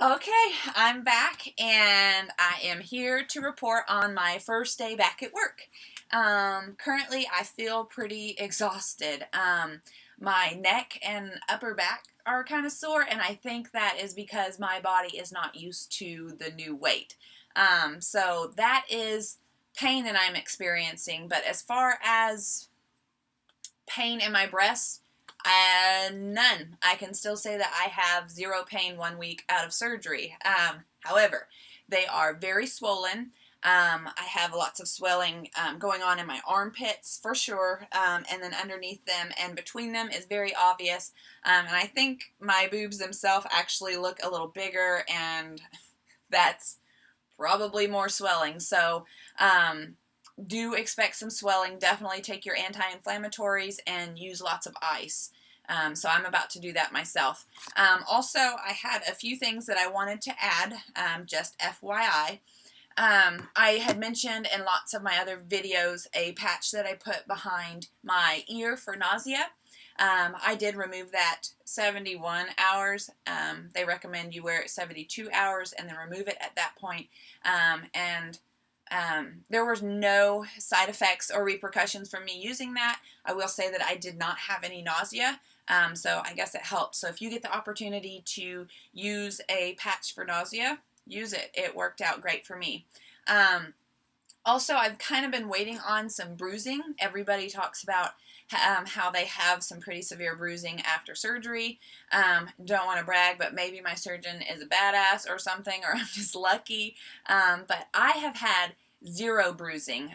Okay, I'm back and I am here to report on my first day back at work. Currently, I feel pretty exhausted. My neck and upper back are kind of sore, and I think that is because my body is not used to the new weight. So that is pain that I'm experiencing, but as far as pain in my breast, none. I can still say that I have zero pain 1 week out of surgery. However, they are very swollen. I have lots of swelling going on in my armpits for sure, and then underneath them and between them is very obvious. And I think my boobs themselves actually look a little bigger, and that's probably more swelling. So, do expect some swelling. Definitely take your anti-inflammatories and use lots of ice. So I'm about to do that myself. Also, I had a few things that I wanted to add, just FYI. I had mentioned in lots of my other videos a patch that I put behind my ear for nausea. I did remove that 71 hours. They recommend you wear it 72 hours and then remove it at that point. And there was no side effects or repercussions from me using that. I will say that I did not have any nausea, so I guess it helps. So if you get the opportunity to use a patch for nausea, use it. It worked out great for me. Also, I've kind of been waiting on some bruising. Everybody talks about how they have some pretty severe bruising after surgery. Don't want to brag, but maybe my surgeon is a badass or something, or I'm just lucky. But I have had zero bruising.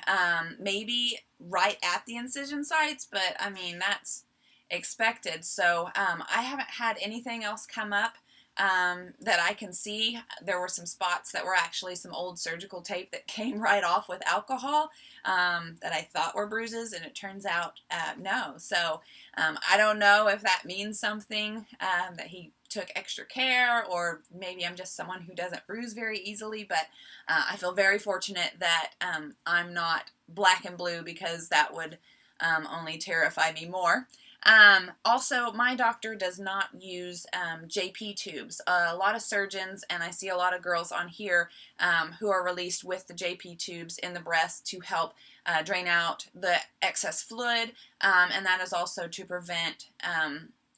Maybe right at the incision sites, but I mean, that's expected. So I haven't had anything else come up that I can see. There were some spots that were actually some old surgical tape that came right off with alcohol that I thought were bruises, and it turns out no. So I don't know if that means something, that he took extra care, or maybe I'm just someone who doesn't bruise very easily, but I feel very fortunate that I'm not black and blue, because that would only terrify me more. Also, my doctor does not use JP tubes. A lot of surgeons, and I see a lot of girls on here who are released with the JP tubes in the breast to help drain out the excess fluid, and that is also to prevent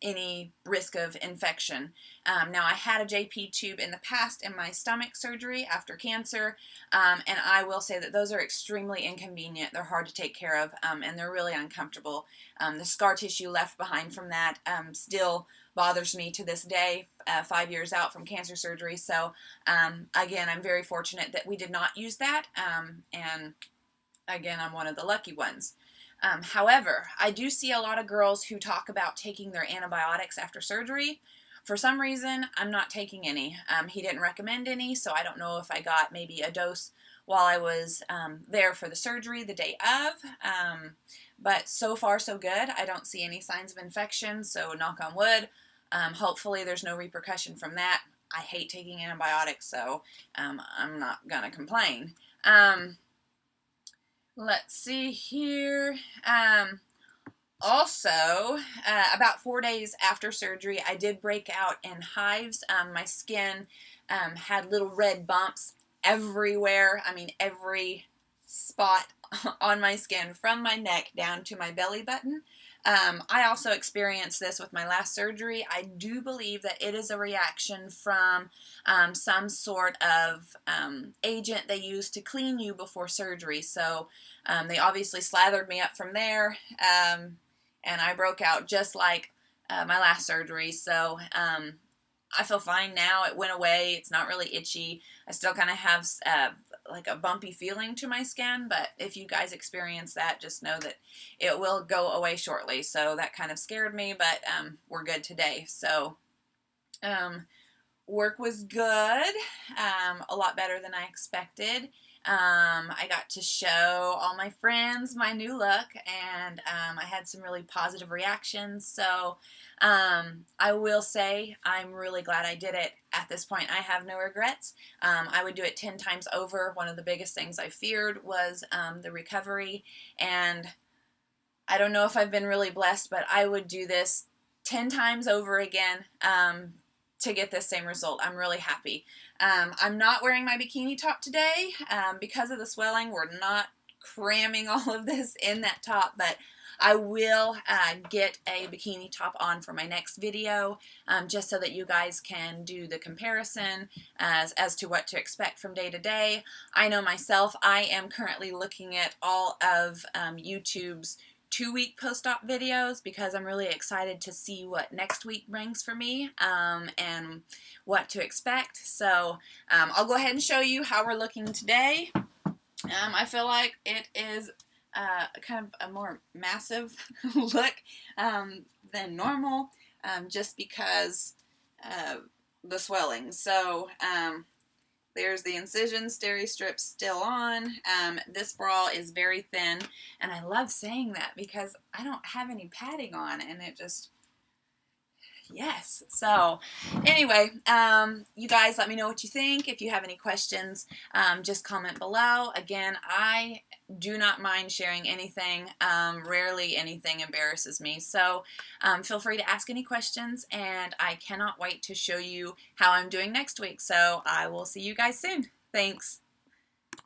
any risk of infection. Now, I had a JP tube in the past in my stomach surgery after cancer, and I will say that those are extremely inconvenient. They're hard to take care of, and they're really uncomfortable. The scar tissue left behind from that still bothers me to this day, 5 years out from cancer surgery. So, again, I'm very fortunate that we did not use that, and again, I'm one of the lucky ones. However, I do see a lot of girls who talk about taking their antibiotics after surgery. For some reason, I'm not taking any. He didn't recommend any, so I don't know if I got maybe a dose while I was there for the surgery the day of. But so far, so good. I don't see any signs of infection, so knock on wood. Hopefully there's no repercussion from that. I hate taking antibiotics, so I'm not going to complain. Let's see here. Also, about 4 days after surgery, I did break out in hives. My skin had little red bumps everywhere. I mean, every spot on my skin, from my neck down to my belly button. I also experienced this with my last surgery. I do believe that it is a reaction from some sort of agent they use to clean you before surgery. So they obviously slathered me up from there, and I broke out just like my last surgery. So I feel fine now. It went away. It's not really itchy. I still kind of have like a bumpy feeling to my skin, but if you guys experience that, just know that it will go away shortly. So that kind of scared me, but we're good today. So work was good, a lot better than I expected. I got to show all my friends my new look, and I had some really positive reactions. So I will say I'm really glad I did it. At this point, I have no regrets. I would do it 10 times over. One of the biggest things I feared was the recovery, and I don't know if I've been really blessed, but I would do this 10 times over again to get this same result. I'm really happy. I'm not wearing my bikini top today because of the swelling. We're not cramming all of this in that top, but I will get a bikini top on for my next video, just so that you guys can do the comparison as to what to expect from day to day. I know myself, I am currently looking at all of YouTube's 2-week post-op videos because I'm really excited to see what next week brings for me and what to expect. So I'll go ahead and show you how we're looking today. I feel like it is kind of a more massive look than normal, just because the swelling. So there's the incision, steri strips still on. This bra is very thin, and I love saying that because I don't have any padding on, and it just, yes. So anyway, you guys let me know what you think. If you have any questions, just comment below. Again, I do not mind sharing anything. Rarely anything embarrasses me. So feel free to ask any questions, and I cannot wait to show you how I'm doing next week. So I will see you guys soon. Thanks.